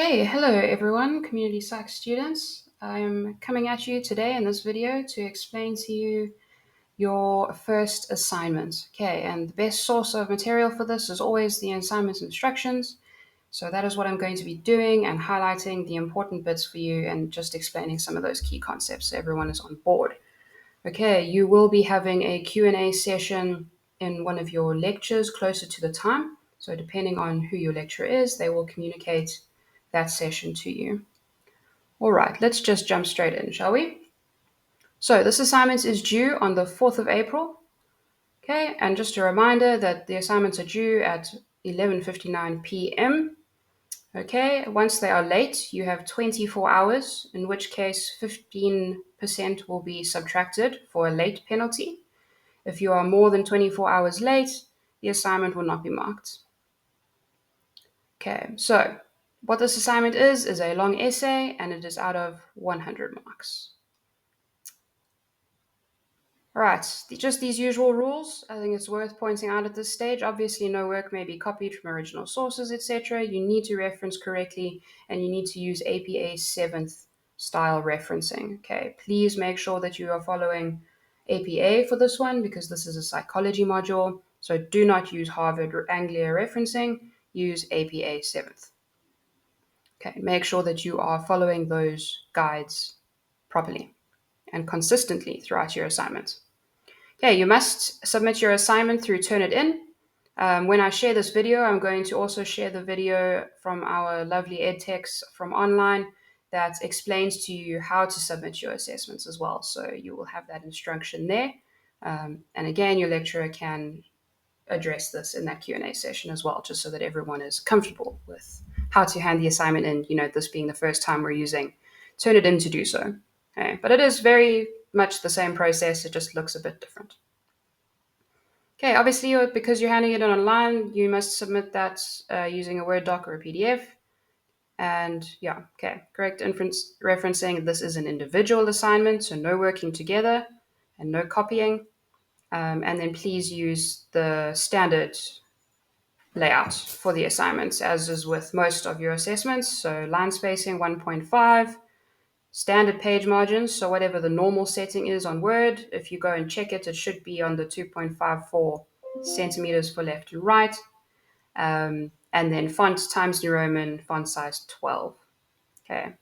Okay, hello everyone, Community Psych students. I'm coming at you today in this video to explain to you your first assignment. Okay, and the best source of material for this is always the assignment instructions. So that is what I'm going to be doing and highlighting the important bits for you and just explaining some of those key concepts so everyone is on board. Okay, you will be having a Q&A session in one of your lectures closer to the time. So depending on who your lecturer is, they will communicate that session to you. All right, let's just jump straight in, shall we? So this assignment is due on the 4th of April. Okay, and just a reminder that the assignments are due at 11:59 p.m. Okay, once they are late, you have 24 hours, in which case 15% will be subtracted for a late penalty. If you are more than 24 hours late, the assignment will not be marked. Okay, so what this assignment is a long essay, and it is out of 100 marks. All right, just these usual rules. I think it's worth pointing out at this stage. Obviously, no work may be copied from original sources, etc. You need to reference correctly, and you need to use APA 7th style referencing. Okay, please make sure that you are following APA for this one because this is a psychology module. So do not use Harvard or Anglia referencing. Use APA 7th. Okay, make sure that you are following those guides properly and consistently throughout your assignment. Okay, you must submit your assignment through Turnitin. When I share this video, I'm going to also share the video from our lovely edtechs from online that explains to you how to submit your assessments as well. So you will have that instruction there. And again, your lecturer can address this in that Q&A session as well, just so that everyone is comfortable with how to hand the assignment in, this being the first time we're using Turnitin to do so. Okay, but it is very much the same process, it just looks a bit different. Okay, obviously, because you're handing it in online, you must submit that using a Word doc or a PDF. And yeah, okay, correct referencing. This is an individual assignment, so no working together and no copying. And then please use the standard layout for the assignments, as is with most of your assessments. So line spacing 1.5, standard page margins, so whatever the normal setting is on Word, if you go and check it, it should be on the 2.54 centimeters for left and right. And then font Times New Roman, font size 12. Okay.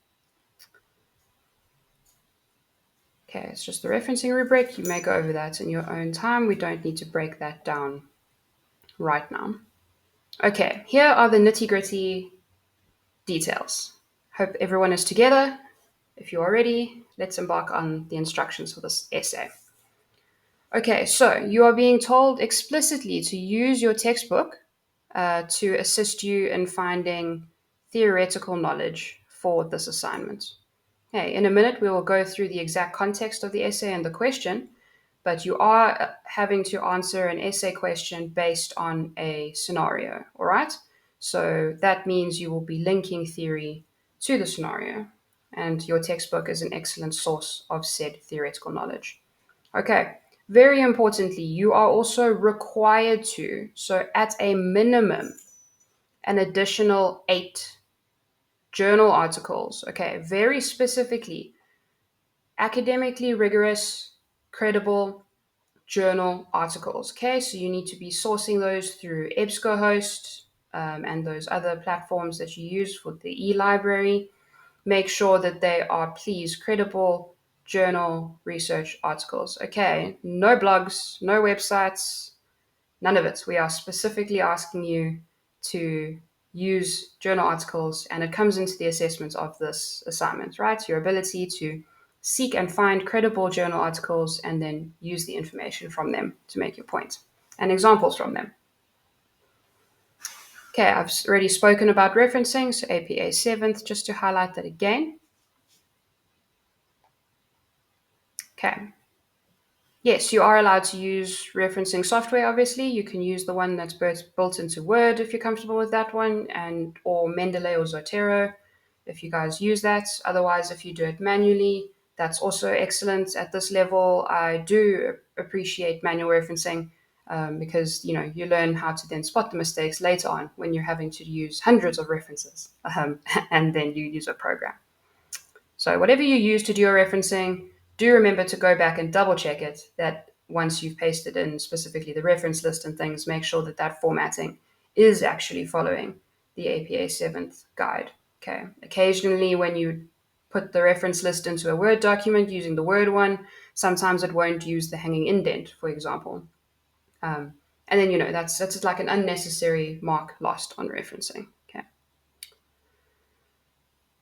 Okay, it's just the referencing rubric. You may go over that in your own time. We don't need to break that down right now. Okay, here are the nitty-gritty details. Hope everyone is together. If you are ready, let's embark on the instructions for this essay. Okay, so you are being told explicitly to use your textbook to assist you in finding theoretical knowledge for this assignment. Okay, in a minute, we will go through the exact context of the essay and the question, but you are having to answer an essay question based on a scenario, all right? So that means you will be linking theory to the scenario, and your textbook is an excellent source of said theoretical knowledge. Okay, very importantly, you are also required to, so at a minimum, an additional 8 journal articles. Okay, very specifically, academically rigorous, credible journal articles. Okay, so you need to be sourcing those through EBSCOhost and those other platforms that you use for the e-library. Make sure that they are, please, credible journal research articles. Okay, no blogs, no websites, none of it. We are specifically asking you to use journal articles, and it comes into the assessment of this assignment, right? Your ability to seek and find credible journal articles and then use the information from them to make your point and examples from them. Okay, I've already spoken about referencing, so APA 7th, just to highlight that again. Okay. Yes, you are allowed to use referencing software, obviously. You can use the one that's built into Word if you're comfortable with that one, or Mendeley or Zotero if you guys use that. Otherwise, if you do it manually, that's also excellent. At this level, I do appreciate manual referencing. because you learn how to then spot the mistakes later on when you're having to use hundreds of references, and then you use a program. So whatever you use to do your referencing, do remember to go back and double check it, that once you've pasted in specifically the reference list and things, make sure that that formatting is actually following the APA 7th guide. Okay. Occasionally, when you put the reference list into a Word document using the Word one, sometimes it won't use the hanging indent, for example. And then, that's like an unnecessary mark lost on referencing. Okay.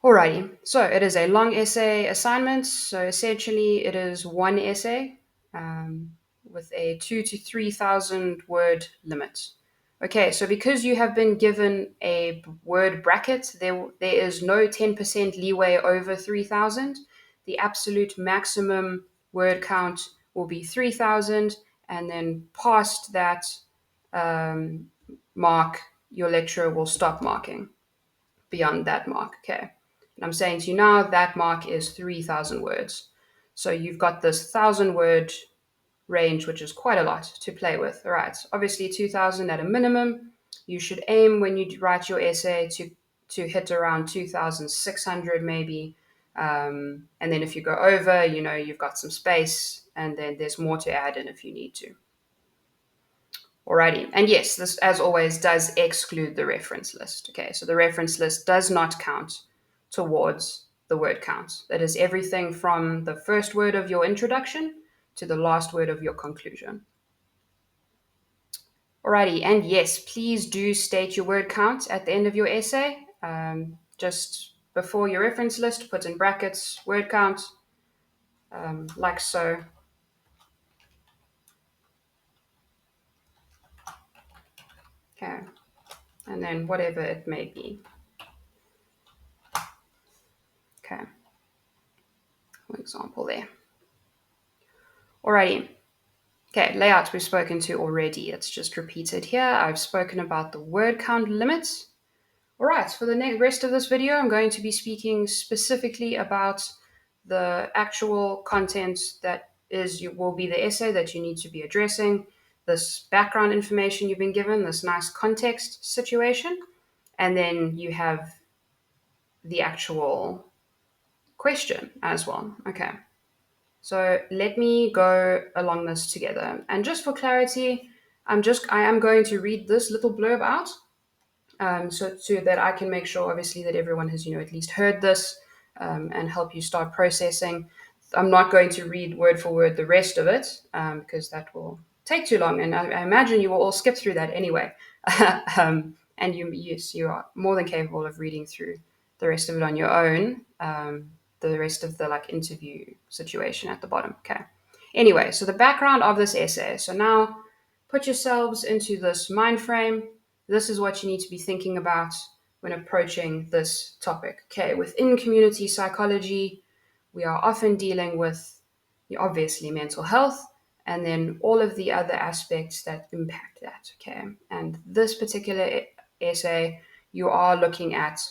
Alrighty, so it is a long essay assignment. So essentially, it is one essay um, with a 2 to 3,000 word limit. Okay, so because you have been given a word bracket, there is no 10% leeway over 3,000. The absolute maximum word count will be 3,000, and then past that um, mark, your lecturer will stop marking beyond that mark. Okay. And I'm saying to you now that mark is 3,000 words. So you've got this 1,000 word range, which is quite a lot to play with. All right. Obviously, 2,000 at a minimum. You should aim when you write your essay to hit around 2,600 maybe. And then if you go over, you've got some space, and then there's more to add in if you need to. Alrighty. And yes, this, as always, does exclude the reference list. Okay, so the reference list does not count towards the word count. That is everything from the first word of your introduction to the last word of your conclusion. Alrighty, and yes, please do state your word count at the end of your essay. Just before your reference list, put in brackets word count, like so. Okay, and then whatever it may be. Okay, for example there. Alrighty. Okay, layout we've spoken to already. It's just repeated here. I've spoken about the word count limits. All right, for the rest of this video, I'm going to be speaking specifically about the actual content that will be the essay that you need to be addressing, this background information you've been given, this nice context situation, and then you have the actual question as well. Okay. So let me go along this together. And just for clarity, I am going to read this little blurb out, so that I can make sure, obviously, that everyone has, at least heard this, and help you start processing. I'm not going to read word for word the rest of it, because that will take too long, and I imagine you will all skip through that anyway. And you are more than capable of reading through the rest of it on your own. The rest of the interview situation at the bottom. Okay. Anyway, so the background of this essay. So now put yourselves into this mind frame. This is what you need to be thinking about when approaching this topic. Okay, within community psychology, we are often dealing with obviously mental health and then all of the other aspects that impact that. Okay, and this particular essay, you are looking at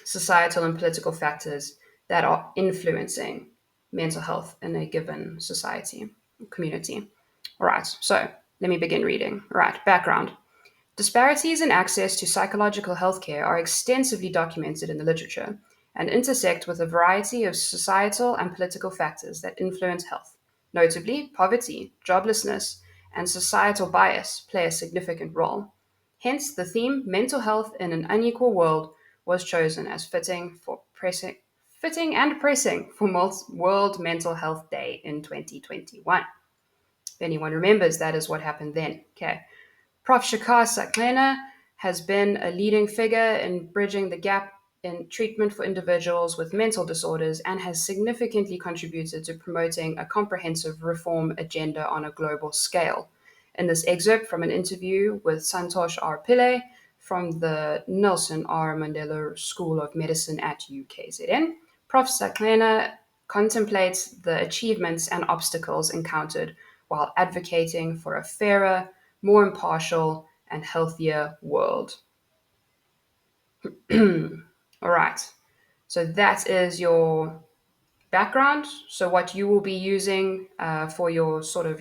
societal and political factors that are influencing mental health in a given society, community. All right, so let me begin reading. All right, background. Disparities in access to psychological healthcare are extensively documented in the literature and intersect with a variety of societal and political factors that influence health. Notably, poverty, joblessness, and societal bias play a significant role. Hence, the theme "Mental Health in an Unequal World" was chosen as fitting and pressing for World Mental Health Day in 2021. If anyone remembers, that is what happened then. Okay. Prof. Flax-Nel has been a leading figure in bridging the gap in treatment for individuals with mental disorders and has significantly contributed to promoting a comprehensive reform agenda on a global scale. In this excerpt from an interview with Santosh R. Pillay from the Nelson R. Mandela School of Medicine at UKZN, Prof. Flax-Nel contemplates the achievements and obstacles encountered while advocating for a fairer, more impartial, and healthier world. All right. So that is your background. So what you will be using for your sort of,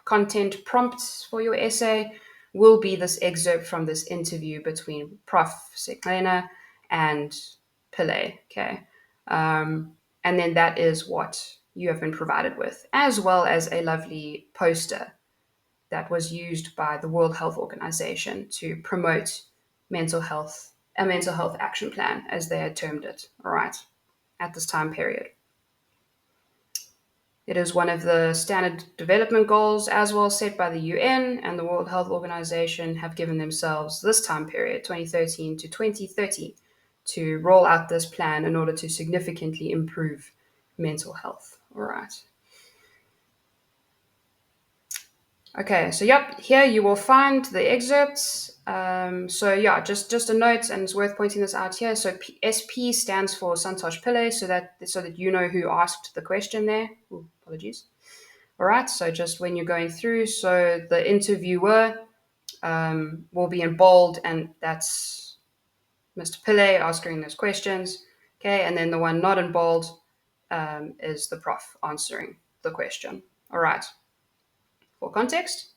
content prompts for your essay will be this excerpt from this interview between Prof. Seklena and Pillay. Okay. And then that is what you have been provided with, as well as a lovely poster that was used by the World Health Organization to promote a mental health action plan, as they had termed it, all right, at this time period. It is one of the standard development goals as well set by the UN, and the World Health Organization have given themselves this time period, 2013 to 2030, to roll out this plan in order to significantly improve mental health. All right. Okay, so yep, here you will find the excerpts. So yeah, just a note, and it's worth pointing this out here. So SP stands for Santosh Pillay, so that you know who asked the question there. Ooh, apologies. All right, so just when you're going through, so the interviewer will be in bold, and that's Mr. Pillay asking those questions. Okay, and then the one not in bold is the prof answering the question. All right, for context.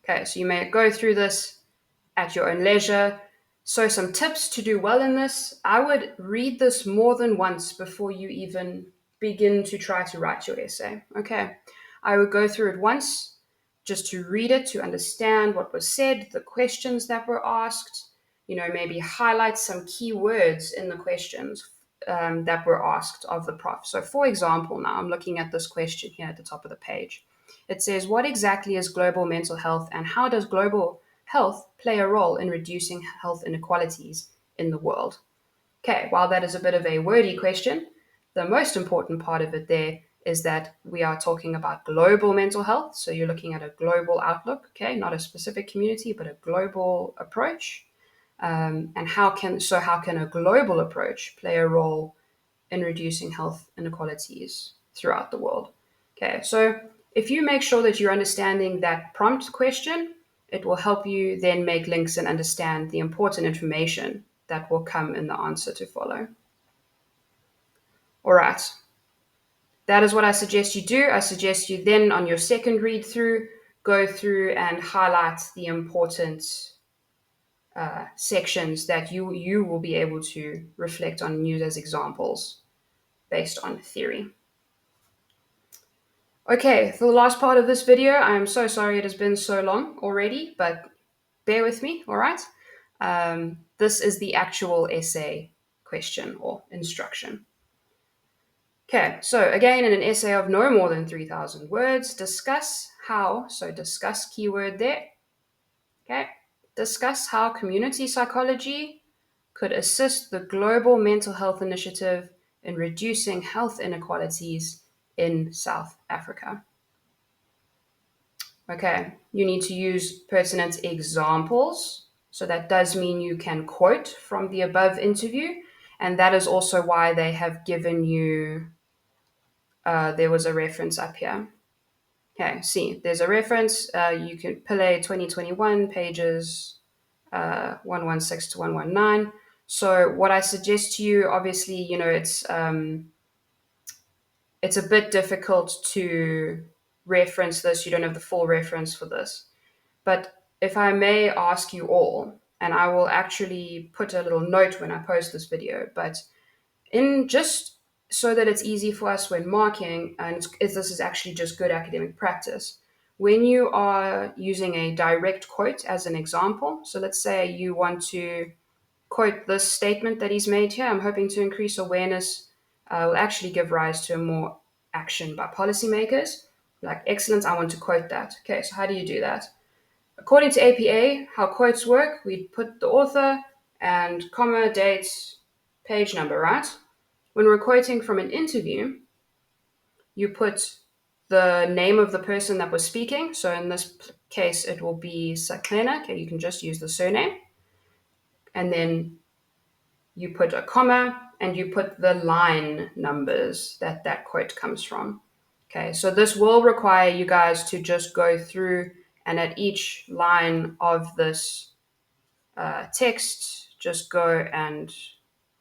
Okay, so you may go through this at your own leisure. So, some tips to do well in this: I would read this more than once before you even begin to try to write your essay. Okay, I would go through it once just to read it, to understand what was said, the questions that were asked, maybe highlight some key words in the questions that were asked of the prof. So, for example, now I'm looking at this question here at the top of the page. It says, what exactly is global mental health, and how does global health play a role in reducing health inequalities in the world? Okay, while that is a bit of a wordy question, the most important part of it there is that we are talking about global mental health. So you're looking at a global outlook, okay, not a specific community, but a global approach. And how can a global approach play a role in reducing health inequalities throughout the world? Okay, so if you make sure that you're understanding that prompt question, it will help you then make links and understand the important information that will come in the answer to follow. All right. That is what I suggest you do. I suggest you then, on your second read through, go through and highlight the important sections that you will be able to reflect on and use as examples based on theory. Okay, for the last part of this video, I'm so sorry it has been so long already, but bear with me, all right? This is the actual essay question or instruction. Okay, so again, in an essay of no more than 3,000 words, discuss keyword there. Okay, discuss how community psychology could assist the global mental health initiative in reducing health inequalities in South Africa. Okay, you need to use pertinent examples. So that does mean you can quote from the above interview. And that is also why they have given you, there was a reference up here. Okay, see, there's a reference. You can Pillay 2021 pages 116 to 119. So what I suggest to you, obviously, it's a bit difficult to reference this. You don't have the full reference for this. But if I may ask you all, and I will actually put a little note when I post this video, but in just so that it's easy for us when marking, and this is actually just good academic practice, when you are using a direct quote as an example, so let's say you want to quote this statement that he's made here: I'm hoping to increase awareness will actually give rise to more action by policymakers. Like, excellent, I want to quote that. Okay, so how do you do that? According to APA, how quotes work, we put the author and comma, date, page number, right? When we're quoting from an interview, you put the name of the person that was speaking. So in this case, it will be Seklena. Okay, you can just use the surname. And then you put a comma and you put the line numbers that quote comes from. Okay, so this will require you guys to just go through and at each line of this text, just go and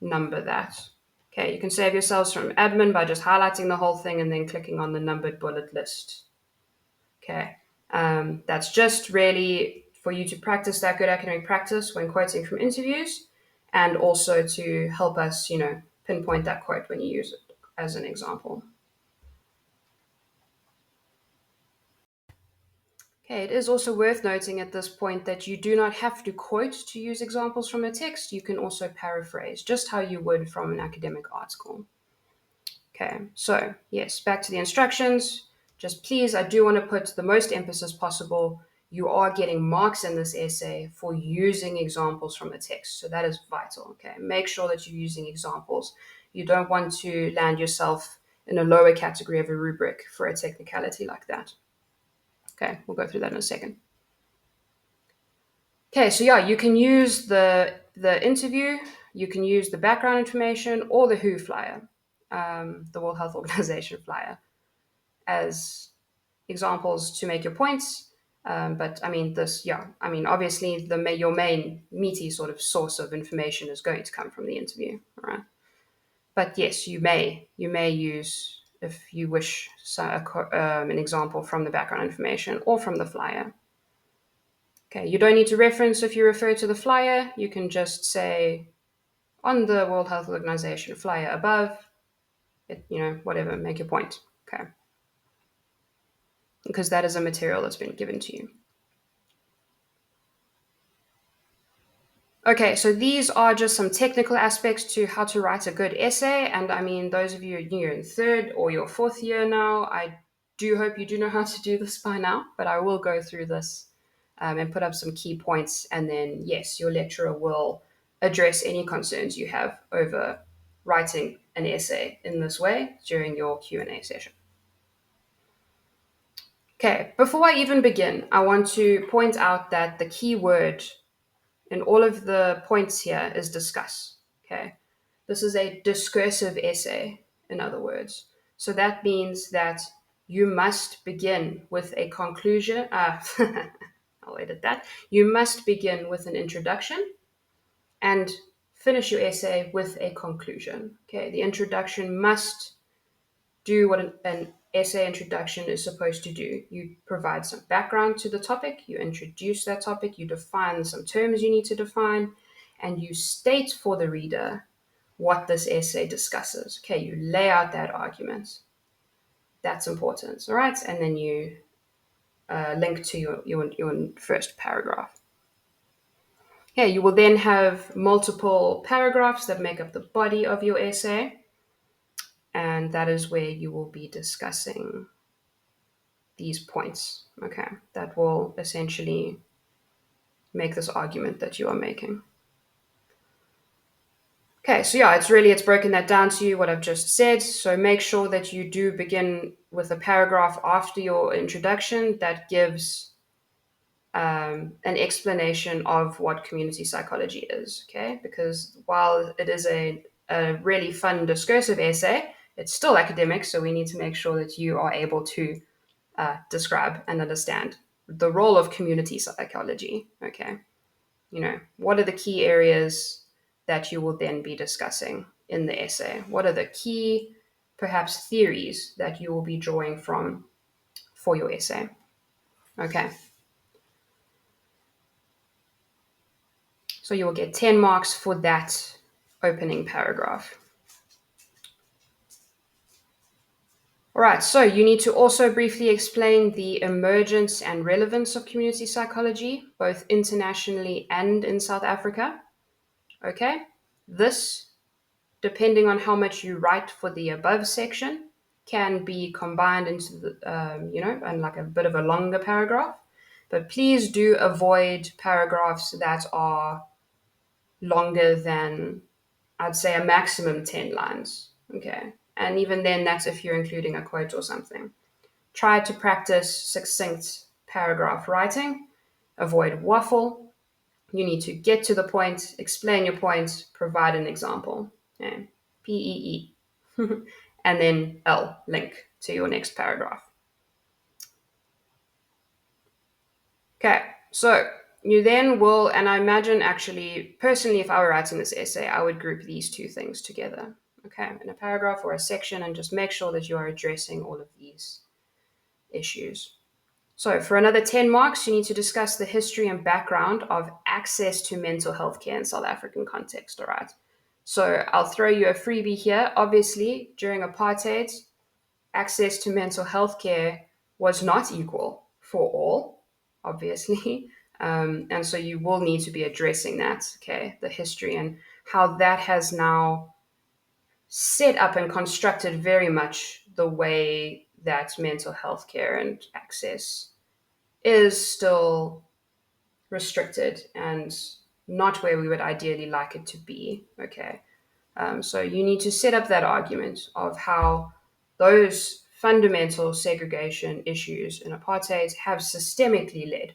number that. Okay, you can save yourselves from admin by just highlighting the whole thing and then clicking on the numbered bullet list. Okay, That's just really for you to practice that good academic practice when quoting from interviews, and also to help us, pinpoint that quote when you use it as an example. Okay, it is also worth noting at this point that you do not have to quote to use examples from a text. You can also paraphrase, just how you would from an academic article. Okay, so yes, back to the instructions. Just please, I do want to put the most emphasis possible. You are getting marks in this essay for using examples from a text. So that is vital. Okay, make sure that you're using examples. You don't want to land yourself in a lower category of a rubric for a technicality like that. Okay, we'll go through that in a second. Okay, so yeah, you can use the interview, you can use the background information or the WHO flyer, the World Health Organization flyer, as examples to make your points. But I mean, obviously, your main meaty sort of source of information is going to come from the interview, all right? But yes, you may use, if you wish, an example from the background information or from the flyer. Okay, you don't need to reference if you refer to the flyer. You can just say on the World Health Organization flyer above, whatever, make your point. Okay, because that is a material that's been given to you. Okay, so these are just some technical aspects to how to write a good essay. And I mean, those of you you're in third or your fourth year now, I do hope you do know how to do this by now, but I will go through this and put up some key points. And then, yes, your lecturer will address any concerns you have over writing an essay in this way during your Q&A session. Okay, before I even begin, I want to point out that the key word in all of the points here is discuss. Okay, this is a discursive essay, in other words. So that means that you must begin with a conclusion. I'll edit that. You must begin with an introduction and finish your essay with a conclusion. Okay, the introduction must do what an essay introduction is supposed to do. You provide some background to the topic, you introduce that topic, you define some terms you need to define, and you state for the reader what this essay discusses. Okay, you lay out that argument. That's important, all right? And then you link to your first paragraph. Okay, you will then have multiple paragraphs that make up the body of your essay, and that is where you will be discussing these points, okay, that will essentially make this argument that you are making. Okay, so yeah, it's broken that down to you, what I've just said. So make sure that you do begin with a paragraph after your introduction that gives an explanation of what community psychology is, okay? Because while it is a really fun discursive essay, it's still academic, so we need to make sure that you are able to describe and understand the role of community psychology. Okay, what are the key areas that you will then be discussing in the essay? What are the key, perhaps, theories that you will be drawing from for your essay? Okay, so you will get 10 marks for that opening paragraph. All right, so you need to also briefly explain the emergence and relevance of community psychology, both internationally and in South Africa. Okay, this, depending on how much you write for the above section, can be combined into the, and like a bit of a longer paragraph. But please do avoid paragraphs that are longer than, I'd say, a maximum 10 lines. Okay, and even then, that's if you're including a quote or something. Try to practice succinct paragraph writing. Avoid waffle. You need to get to the point, explain your point, provide an example. Okay. PEE. And then L, link to your next paragraph. Okay, so you then will, and I imagine actually, personally, if I were writing this essay, I would group these two things together, okay, in a paragraph or a section, and just make sure that you are addressing all of these issues. So, for another 10 marks, you need to discuss the history and background of access to mental health care in South African context, all right? So, I'll throw you a freebie here. Obviously, during apartheid, access to mental health care was not equal for all, obviously. And so you will need to be addressing that, okay, the history and how that has now set up and constructed very much the way that mental health care and access is still restricted and not where we would ideally like it to be. Okay. So you need to set up that argument of how those fundamental segregation issues in apartheid have systemically led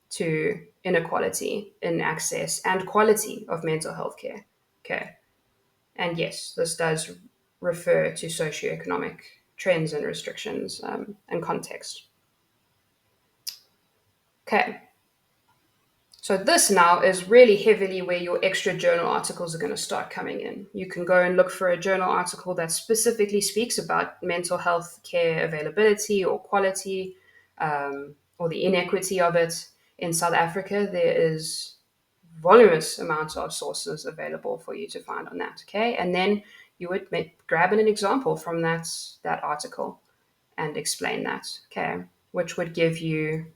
to inequality in access and quality of mental health care. Okay. And yes, this does refer to socioeconomic trends and restrictions and context. Okay. So this now is really heavily where your extra journal articles are going to start coming in. You can go and look for a journal article that specifically speaks about mental health care availability or quality, or the inequity of it. In South Africa, there is voluminous amounts of sources available for you to find on that. Okay, and then you would grab an example from that article and explain that. Okay, which would give you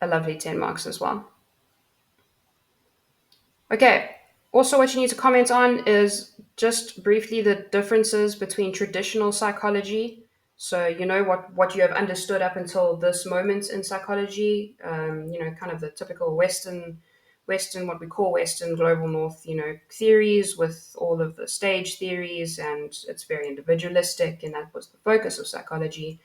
a lovely 10 marks as well. Okay. Also, what you need to comment on is just briefly the differences between traditional psychology. So, what you have understood up until this moment in psychology, kind of the typical Western, what we call Western global North, theories with all of the stage theories, and it's very individualistic, and that was the focus of psychology.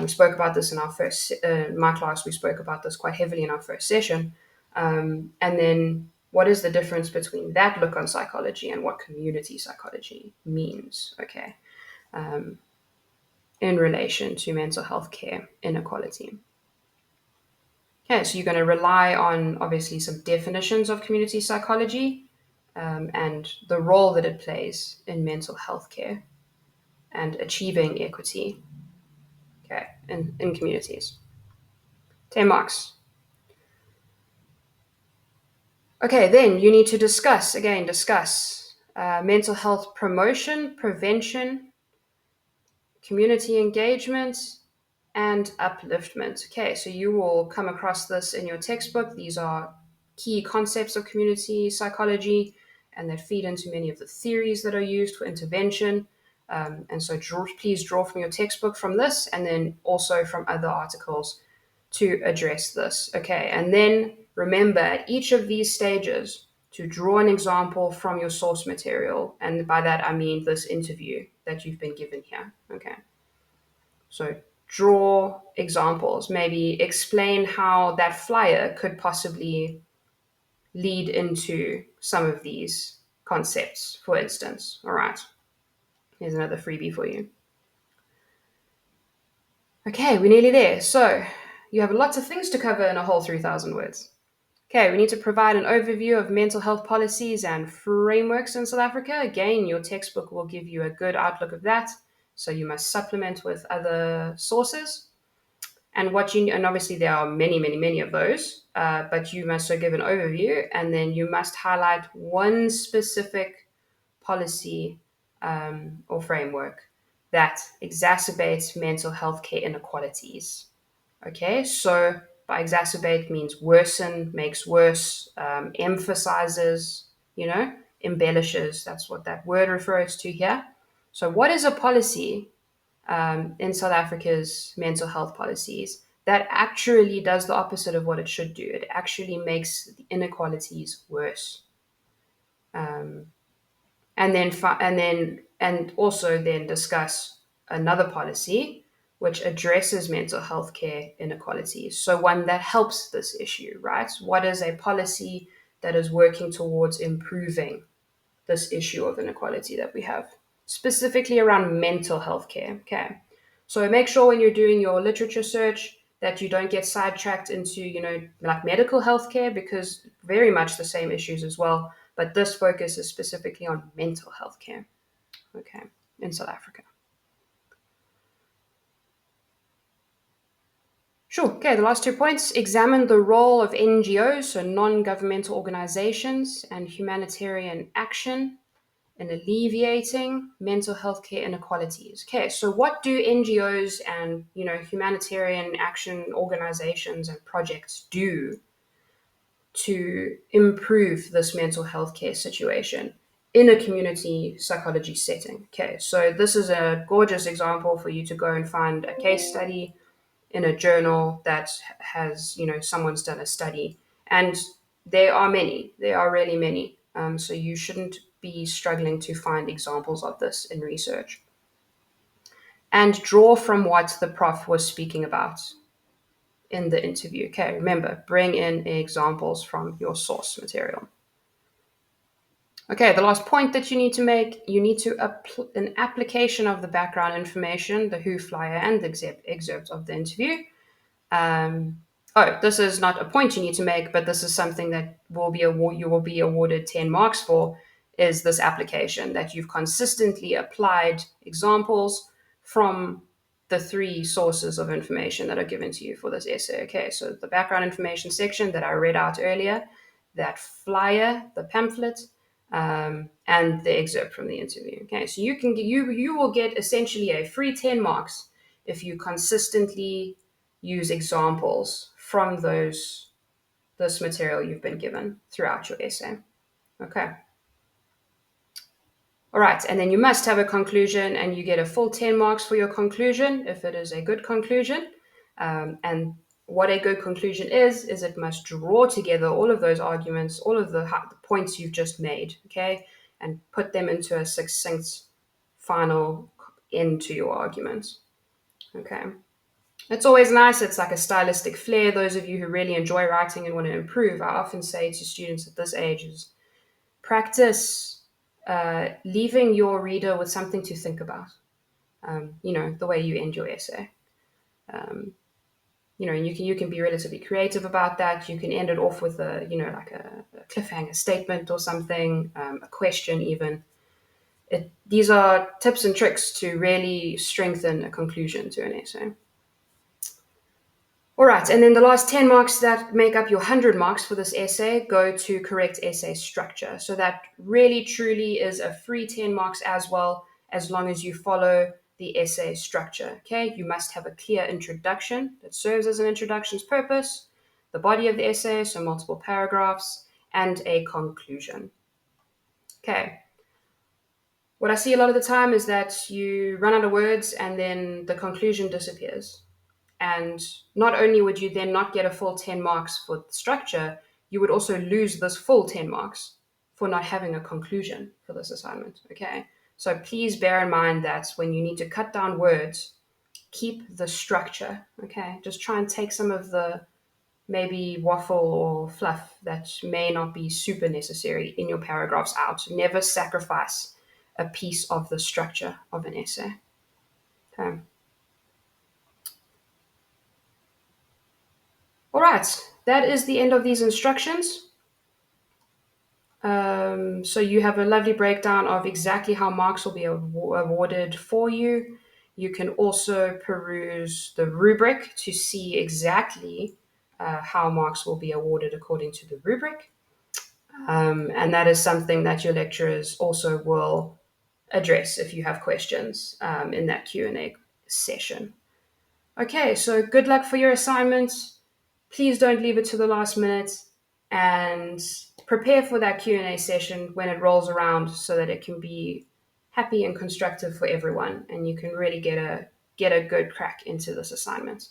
We spoke about this in our first, my class, we spoke about this quite heavily in our first session. And then what is the difference between that look on psychology and what community psychology means, okay, in relation to mental health care inequality? Okay, so you're going to rely on obviously some definitions of community psychology and the role that it plays in mental health care and achieving equity, okay, in communities. 10 marks. Okay, then you need to discuss mental health promotion, prevention, community engagement, and upliftment. Okay, so you will come across this in your textbook. These are key concepts of community psychology and that feed into many of the theories that are used for intervention. And so please draw from your textbook from this and then also from other articles to address this. Okay, and then remember at each of these stages to draw an example from your source material. And by that, I mean this interview that you've been given here. Okay, so draw examples, maybe explain how that flyer could possibly lead into some of these concepts, for instance. All right, here's another freebie for you. Okay, we're nearly there. So you have lots of things to cover in a whole 3,000 words. Okay, we need to provide an overview of mental health policies and frameworks in South Africa. Again, your textbook will give you a good outlook of that. So you must supplement with other sources. And obviously there are many, many, many of those, but you must give an overview, and then you must highlight one specific policy or framework that exacerbates mental health care inequalities. Okay, so by exacerbate means worsen, makes worse, emphasizes, embellishes. That's what that word refers to here. So, what is a policy in South Africa's mental health policies that actually does the opposite of what it should do? It actually makes the inequalities worse. And also then discuss another policy which addresses mental health care inequalities. So one that helps this issue, right? What is a policy that is working towards improving this issue of inequality that we have, specifically around mental health care? Okay. So make sure when you're doing your literature search that you don't get sidetracked into, like medical healthcare, because very much the same issues as well. But this focus is specifically on mental health care, okay, in South Africa. Sure. Okay, the last 2 points. Examine the role of NGOs, so non governmental organizations, and humanitarian action in alleviating mental health care inequalities. Okay, so what do NGOs and humanitarian action organizations and projects do to improve this mental health care situation in a community psychology setting? Okay, so this is a gorgeous example for you to go and find a case study in a journal that has, someone's done a study. And there are really many. So you shouldn't be struggling to find examples of this in research. And draw from what the prof was speaking about in the interview. Okay, remember, bring in examples from your source material. Okay, the last point that you need to make, you need to an application of the background information, the WHO flyer and the excerpt of the interview. This is not a point you need to make, but this is something that you will be awarded 10 marks for, is this application that you've consistently applied examples from the 3 sources of information that are given to you for this essay. Okay, so the background information section that I read out earlier, that flyer, the pamphlet, and the excerpt from the interview. Okay, so you will get essentially a free 10 marks if you consistently use examples from this material you've been given throughout your essay. Okay. All right, and then you must have a conclusion, and you get a full 10 marks for your conclusion if it is a good conclusion. And what a good conclusion is it must draw together all of those arguments, all of the points you've just made, okay, and put them into a succinct final end to your argument. Okay. It's always nice. It's like a stylistic flair. Those of you who really enjoy writing and want to improve, I often say to students at this age is practice leaving your reader with something to think about. The way you end your essay. And you can be relatively creative about that. You can end it off with a cliffhanger statement or something, a question even. These are tips and tricks to really strengthen a conclusion to an essay. All right, and then the last 10 marks that make up your 100 marks for this essay go to correct essay structure. So that really, truly is a free 10 marks as well, as long as you follow the essay structure, okay? You must have a clear introduction that serves as an introduction's purpose, the body of the essay, so multiple paragraphs, and a conclusion. Okay. What I see a lot of the time is that you run out of words and then the conclusion disappears. And not only would you then not get a full 10 marks for the structure, you would also lose this full 10 marks for not having a conclusion for this assignment, okay? So please bear in mind that when you need to cut down words, keep the structure, okay? Just try and take some of the maybe waffle or fluff that may not be super necessary in your paragraphs out. Never sacrifice a piece of the structure of an essay, okay? All right, that is the end of these instructions. So you have a lovely breakdown of exactly how marks will be awarded for you. You can also peruse the rubric to see exactly how marks will be awarded according to the rubric. And that is something that your lecturers also will address if you have questions in that Q&A session. Okay, so good luck for your assignment. Please don't leave it to the last minute, and prepare for that Q&A session when it rolls around so that it can be happy and constructive for everyone and you can really get a good crack into this assignment.